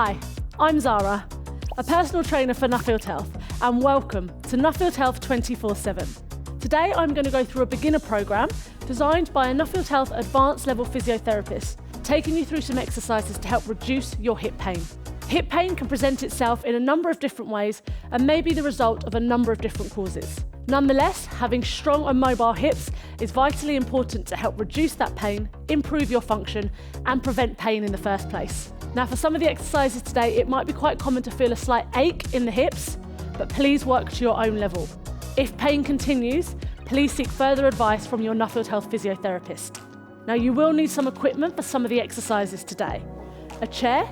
Hi, I'm Zara, a personal trainer for Nuffield Health, and welcome to Nuffield Health 24/7. Today I'm going to go through a beginner programme designed by a Nuffield Health advanced level physiotherapist, taking you through some exercises to help reduce your hip pain. Hip pain can present itself in a number of different ways and may be the result of a number of different causes. Nonetheless, having strong and mobile hips is vitally important to help reduce that pain, improve your function, and prevent pain in the first place. Now, for some of the exercises today, it might be quite common to feel a slight ache in the hips, but please work to your own level. If pain continues, please seek further advice from your Nuffield Health physiotherapist. Now, you will need some equipment for some of the exercises today: a chair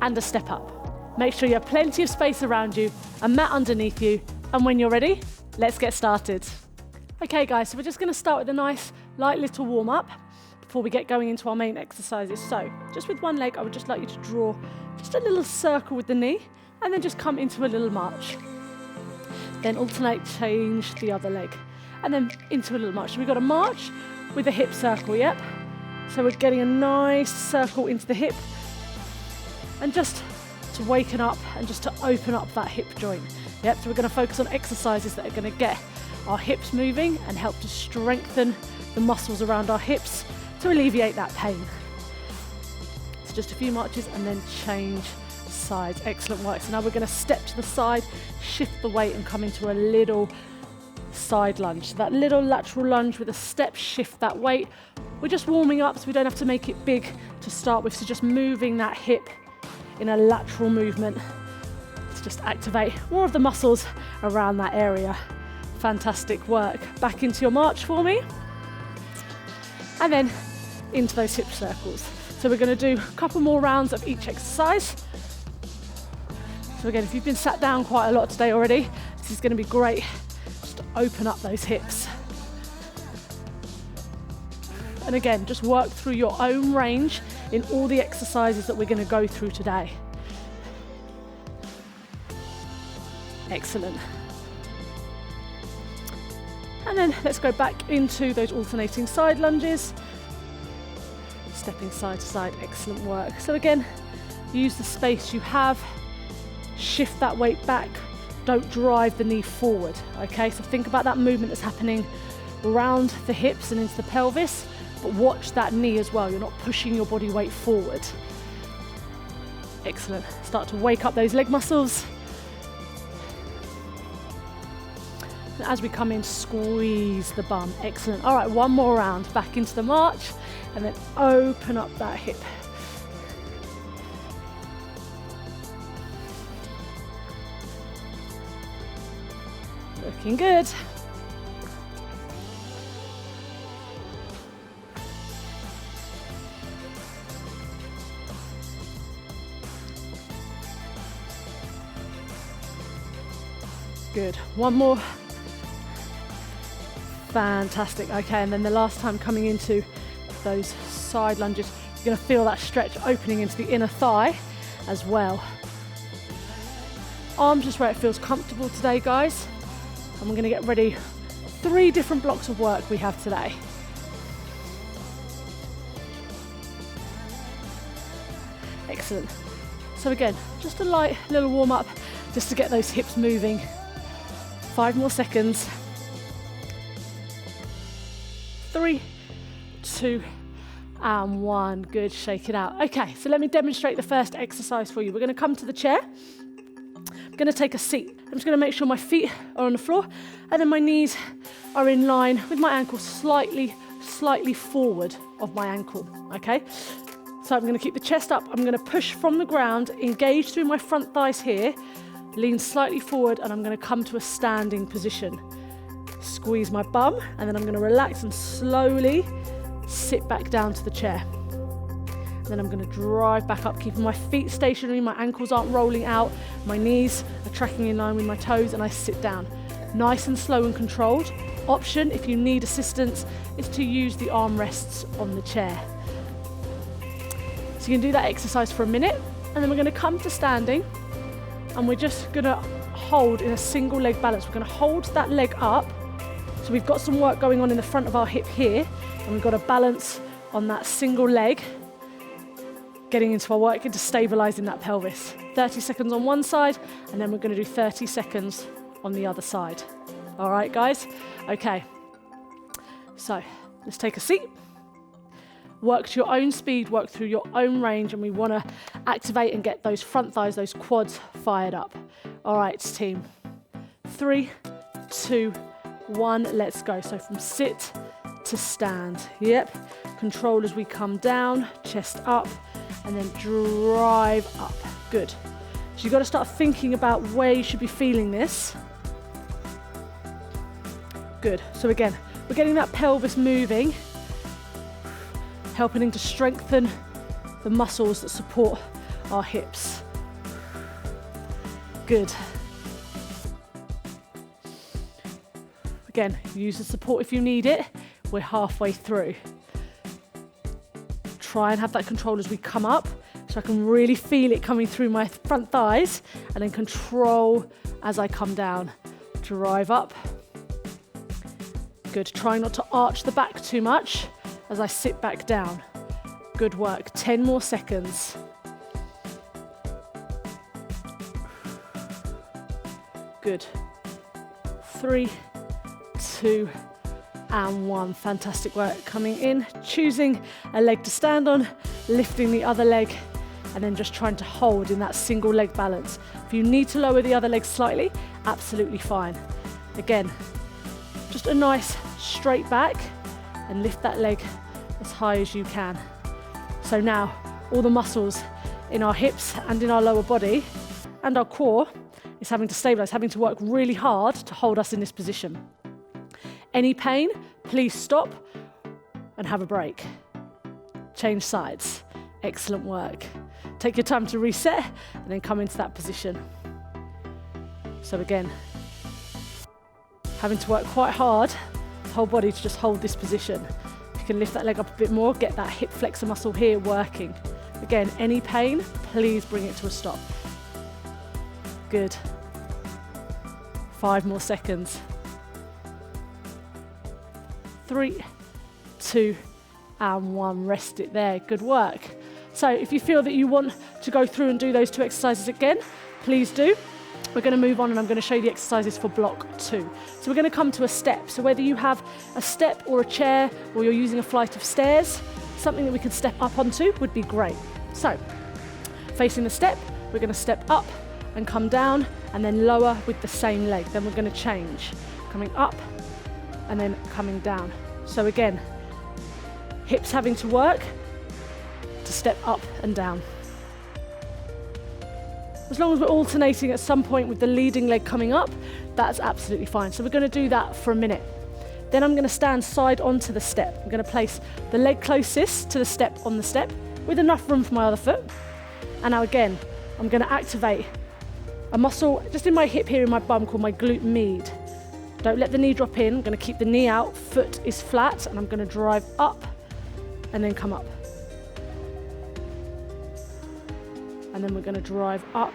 and a step up. Make sure you have plenty of space around you, a mat underneath you, and when you're ready, let's get started. Okay guys, so we're just going to start with a nice light little warm up before we get going into our main exercises. So just with one leg, I would just like you to draw just a little circle with the knee and then just come into a little march. Then alternate, change the other leg and then into a little march. So we've got a march with a hip circle, yep? So we're getting a nice circle into the hip and just to waken up and just to open up that hip joint. Yep, so we're going to focus on exercises that are going to get our hips moving and help to strengthen the muscles around our hips to alleviate that pain. So just a few marches and then change sides. Excellent work. So now we're going to step to the side, shift the weight and come into a little side lunge. So that little lateral lunge with a step, shift that weight. We're just warming up so we don't have to make it big to start with. So just moving that hip in a lateral movement to just activate more of the muscles around that area. Fantastic work. Back into your march for me. And then into those hip circles. So we're going to do a couple more rounds of each exercise. So again, if you've been sat down quite a lot today already, this is going to be great just to open up those hips. And again, just work through your own range in all the exercises that we're going to go through today. Excellent. And then let's go back into those alternating side lunges. Stepping side to side, excellent work. So again, use the space you have, shift that weight back, don't drive the knee forward, okay? So think about that movement that's happening around the hips and into the pelvis, but watch that knee as well. You're not pushing your body weight forward. Excellent. Start to wake up those leg muscles. And as we come in, squeeze the bum. Excellent. All right, one more round. Back into the march and then open up that hip. Looking good. Good. One more. Fantastic. Okay, and then the last time coming into those side lunges, you're going to feel that stretch opening into the inner thigh as well. Arms just where it feels comfortable today, guys. And we're going to get ready. 3 different blocks of work we have today. Excellent. So again, just a light little warm up just to get those hips moving. 5 more seconds. 3, 2, and 1. Good, shake it out. Okay, so let me demonstrate the first exercise for you. We're going to come to the chair. I'm going to take a seat. I'm just going to make sure my feet are on the floor and then my knees are in line with my ankle slightly forward of my ankle, okay? So I'm going to keep the chest up. I'm going to push from the ground, engage through my front thighs here, lean slightly forward, and I'm going to come to a standing position. Squeeze my bum, and then I'm going to relax and slowly sit back down to the chair. And then I'm going to drive back up, keeping my feet stationary, my ankles aren't rolling out, my knees are tracking in line with my toes, and I sit down. Nice and slow and controlled. Option, if you need assistance, is to use the armrests on the chair. So you can do that exercise for a minute, and then we're going to come to standing, and we're just going to hold in a single leg balance. We're going to hold that leg up. So we've got some work going on in the front of our hip here, and we've got to balance on that single leg. getting into our work into stabilizing that pelvis. 30 seconds on one side, and then we're going to do 30 seconds on the other side. All right, guys? Okay. So let's take a seat. Work to your own speed, work through your own range, and we want to activate and get those front thighs, those quads fired up. All right, team. 3, 2, 1, let's go. So from sit to stand. Yep. Control as we come down, chest up, and then drive up. Good. So you've got to start thinking about where you should be feeling this. Good. So again, we're getting that pelvis moving, helping to strengthen the muscles that support our hips. Good. Again, use the support if you need it. We're halfway through. Try and have that control as we come up, so I can really feel it coming through my front thighs, and then control as I come down. Drive up. Good. Try not to arch the back too much as I sit back down. Good work. 10 more seconds. Good. 3, 2, and 1. Fantastic work. Coming in, choosing a leg to stand on, lifting the other leg, and then just trying to hold in that single leg balance. If you need to lower the other leg slightly, absolutely fine. Again, just a nice straight back and lift that leg as high as you can. So now all the muscles in our hips and in our lower body and our core is having to stabilize, having to work really hard to hold us in this position. Any pain, please stop and have a break. Change sides. Excellent work. Take your time to reset and then come into that position. So again, having to work quite hard, the whole body to just hold this position. You can lift that leg up a bit more, get that hip flexor muscle here working. Again, any pain, please bring it to a stop. Good. 5 more seconds. 3, 2, and 1. Rest it there. Good work. So if you feel that you want to go through and do those 2 exercises again, please do. We're going to move on and I'm going to show you the exercises for block 2. So we're going to come to a step. So whether you have a step or a chair or you're using a flight of stairs, something that we could step up onto would be great. So facing the step, we're going to step up and come down and then lower with the same leg. Then we're going to change. Coming up and then coming down. So again, hips having to work to step up and down. As long as we're alternating at some point with the leading leg coming up, that's absolutely fine. So we're going to do that for a minute. Then I'm going to stand side onto the step. I'm going to place the leg closest to the step on the step with enough room for my other foot. And now again, I'm going to activate a muscle just in my hip here in my bum called my glute med. Don't let the knee drop in. I'm going to keep the knee out, foot is flat, and I'm going to drive up and then come up. And then we're going to drive up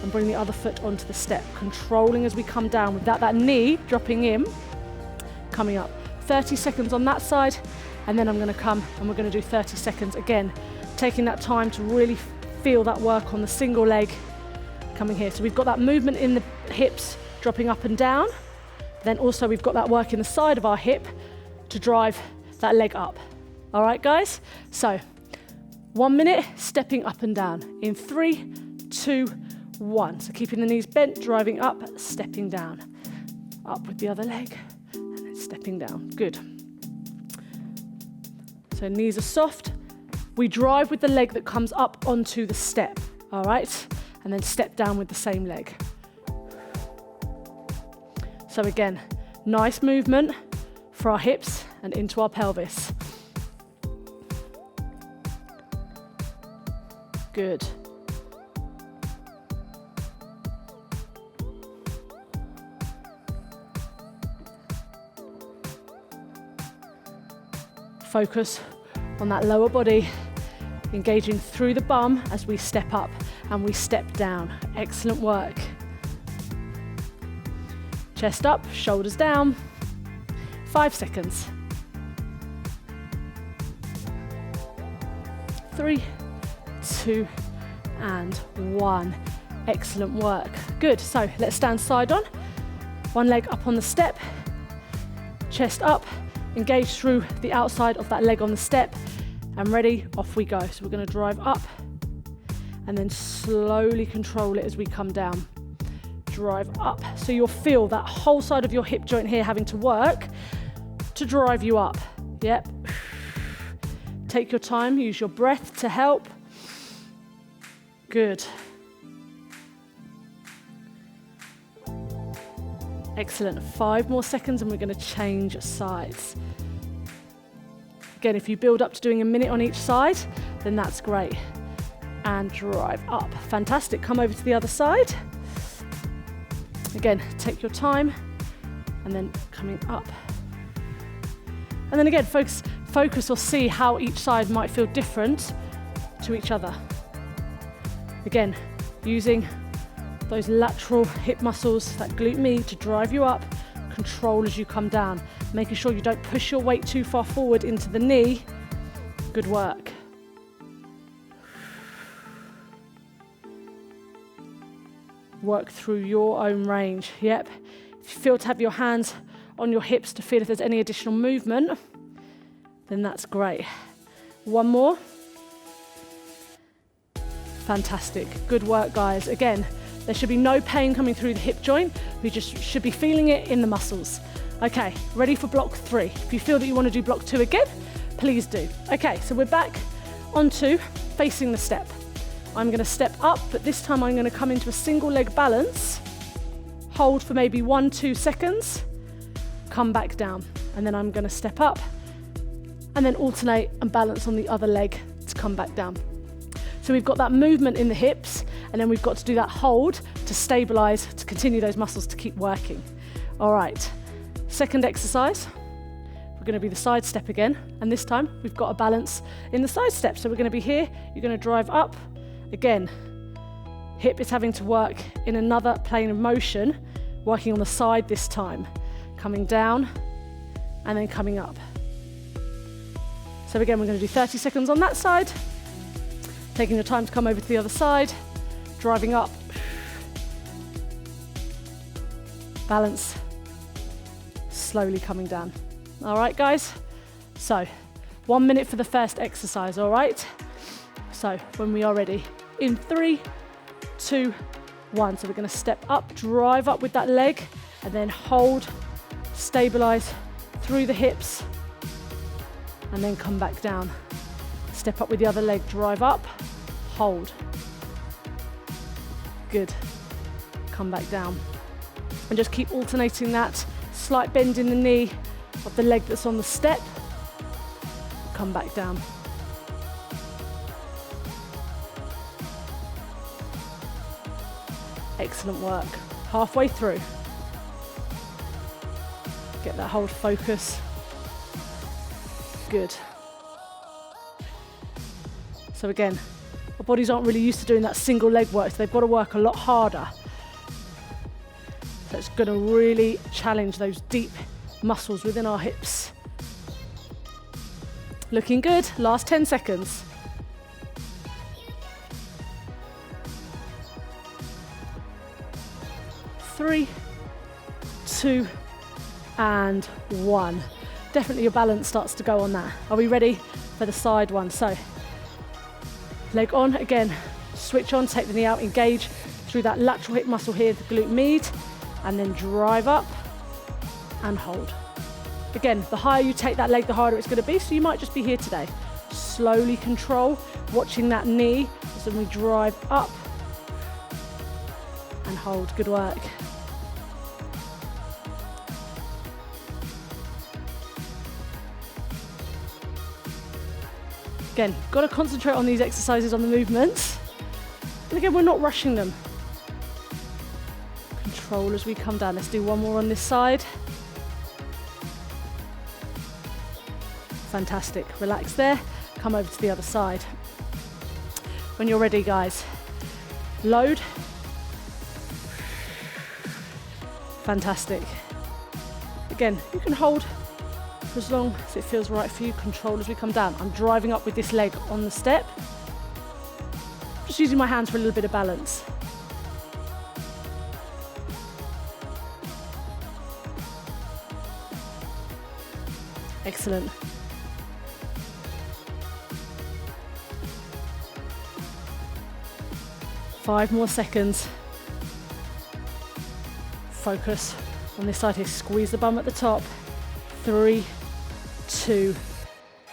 and bring the other foot onto the step, controlling as we come down without that knee dropping in, coming up. 30 seconds on that side, and then I'm going to come and we're going to do 30 seconds again, taking that time to really feel that work on the single leg coming here. So we've got that movement in the hips dropping up and down. Then also we've got that work in the side of our hip to drive that leg up. All right, guys? So 1 minute, stepping up and down in 3, 2, 1. So keeping the knees bent, driving up, stepping down. Up with the other leg, and then stepping down. Good. So knees are soft. We drive with the leg that comes up onto the step, all right? And then step down with the same leg. So again, nice movement for our hips and into our pelvis. Good. Focus on that lower body, engaging through the bum as we step up and we step down. Excellent work. Chest up, shoulders down. 5 seconds. 3, 2, and 1. Excellent work. Good, so let's stand side on. One leg up on the step, chest up, engage through the outside of that leg on the step, and ready, off we go. So we're going to drive up and then slowly control it as we come down. Drive up, so you'll feel that whole side of your hip joint here having to work to drive you up. Yep. Take your time, use your breath to help. Good. Excellent. 5 more seconds and we're going to change sides. Again, if you build up to doing a minute on each side, then that's great. And drive up. Fantastic. Come over to the other side. Again, take your time and then coming up. And then again, focus or see how each side might feel different to each other. Again, using those lateral hip muscles, that glute med, to drive you up, control as you come down, making sure you don't push your weight too far forward into the knee. Good work. Work through your own range. Yep. If you feel to have your hands on your hips to feel if there's any additional movement, then that's great. One more. Fantastic. Good work, guys. Again, there should be no pain coming through the hip joint. We just should be feeling it in the muscles. Okay, ready for block 3. If you feel that you want to do block 2 again, please do. Okay, so we're back onto facing the step. I'm going to step up, but this time I'm going to come into a single leg balance, hold for maybe 1-2 seconds, come back down, and then I'm going to step up and then alternate and balance on the other leg to come back down. So we've got that movement in the hips, and then we've got to do that hold to stabilize, to continue those muscles to keep working. All right, second exercise, we're going to be the side step again, and this time we've got a balance in the side step. So we're going to be here, you're going to drive up. Again, hip is having to work in another plane of motion, working on the side this time, coming down and then coming up. So again, we're going to do 30 seconds on that side, taking your time to come over to the other side, driving up, balance, slowly coming down. All right, guys? So 1 minute for the first exercise, all right? So when we are ready, in 3, 2, 1. So we're going to step up, drive up with that leg, and then hold, stabilize through the hips, and then come back down. Step up with the other leg, drive up, hold. Good. Come back down. And just keep alternating that slight bend in the knee of the leg that's on the step. Come back down. Excellent work. Halfway through. Get that hold focus. Good. So again, our bodies aren't really used to doing that single leg work, so they've got to work a lot harder. So it's going to really challenge those deep muscles within our hips. Looking good. Last 10 seconds. 3, 2, and 1. Definitely your balance starts to go on that. Are we ready for the side one? So, leg on, again, switch on, take the knee out, engage through that lateral hip muscle here, the glute med, and then drive up and hold. Again, the higher you take that leg, the harder it's going to be, so you might just be here today. Slowly control, watching that knee as we drive up and hold. Good work. Again, got to concentrate on these exercises, on the movements. And again, we're not rushing them. Control as we come down. Let's do one more on this side. Fantastic. Relax there. Come over to the other side. When you're ready, guys, load. Fantastic. Again, you can hold for as long as it feels right for you. Control as we come down. I'm driving up with this leg on the step. Just using my hands for a little bit of balance. Excellent. Five more seconds. Focus on this side here. Squeeze the bum at the top. 3, 2,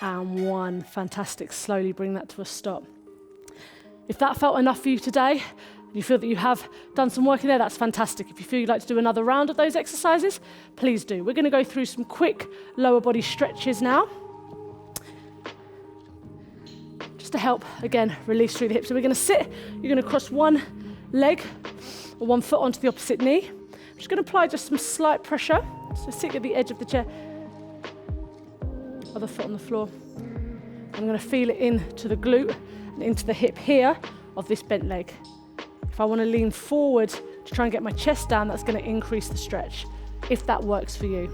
and 1. Fantastic. Slowly bring that to a stop. If that felt enough for you today, you feel that you have done some work in there, that's fantastic. If you feel you'd like to do another round of those exercises, please do. We're going to go through some quick lower body stretches now. Just to help, again, release through the hips. So we're going to sit, you're going to cross one leg or one foot onto the opposite knee. I'm just going to apply just some slight pressure. So sit at the edge of the chair, other foot on the floor. I'm going to feel it into the glute and into the hip here of this bent leg. If I want to lean forward to try and get my chest down, that's going to increase the stretch, if that works for you.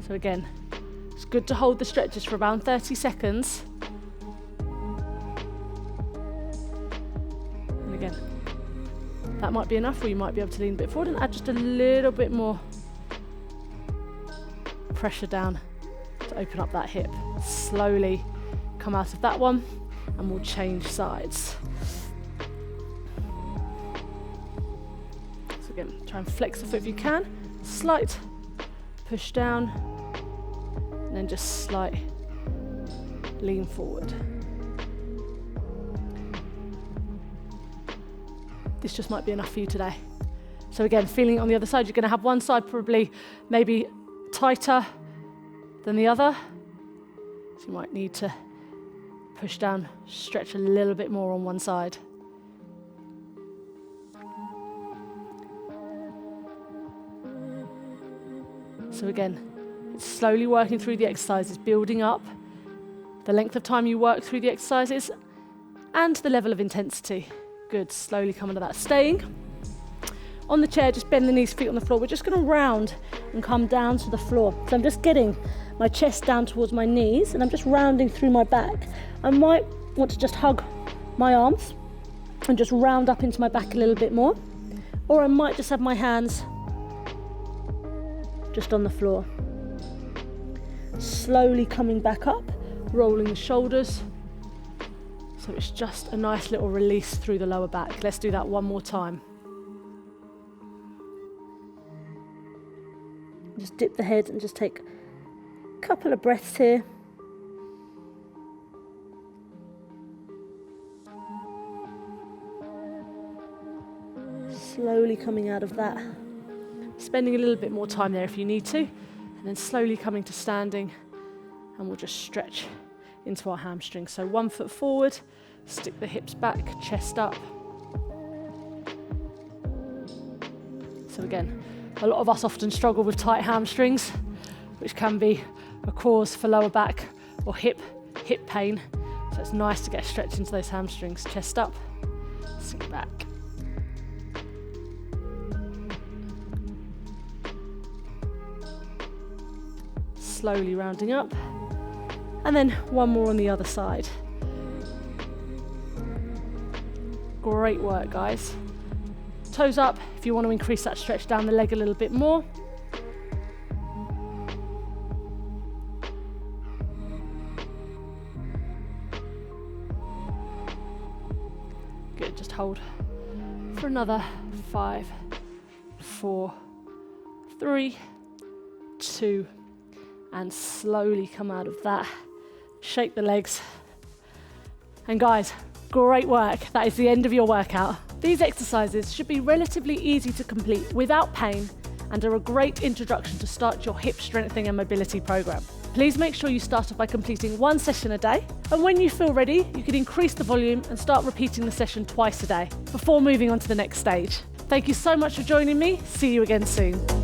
So again, it's good to hold the stretches for around 30 seconds. And again, that might be enough, or you might be able to lean a bit forward and add just a little bit more pressure down to open up that hip. Slowly come out of that one. And we'll change sides. So again, try and flex the foot if you can. Slight push down, and then just slight lean forward. This just might be enough for you today. So again, feeling it on the other side, you're going to have one side probably maybe tighter than the other. So you might need to push down, stretch a little bit more on one side. So again, it's slowly working through the exercises, building up the length of time you work through the exercises and the level of intensity. Good, slowly come under that. Staying on the chair, just bend the knees, feet on the floor. We're just going to round and come down to the floor. So I'm just getting my chest down towards my knees and I'm just rounding through my back. I might want to just hug my arms and just round up into my back a little bit more, or I might just have my hands just on the floor. Slowly coming back up, rolling the shoulders, so it's just a nice little release through the lower back. Let's do that one more time. Just dip the head and just take a couple of breaths here. Slowly coming out of that, spending a little bit more time there if you need to, and then slowly coming to standing, and we'll just stretch into our hamstrings. So one foot forward, stick the hips back, chest up. So again, a lot of us often struggle with tight hamstrings, which can be a cause for lower back or hip pain. So it's nice to get a stretch into those hamstrings. Chest up, sink back. Slowly rounding up, and then one more on the other side. Great work, guys. Toes up if you want to increase that stretch down the leg a little bit more. Good, just hold for another 5, 4, 3, 2, and slowly come out of that. Shake the legs. And guys, great work. That is the end of your workout. These exercises should be relatively easy to complete without pain and are a great introduction to start your hip strengthening and mobility program. Please make sure you start off by completing one session a day, and when you feel ready, you can increase the volume and start repeating the session twice a day before moving on to the next stage. Thank you so much for joining me. See you again soon.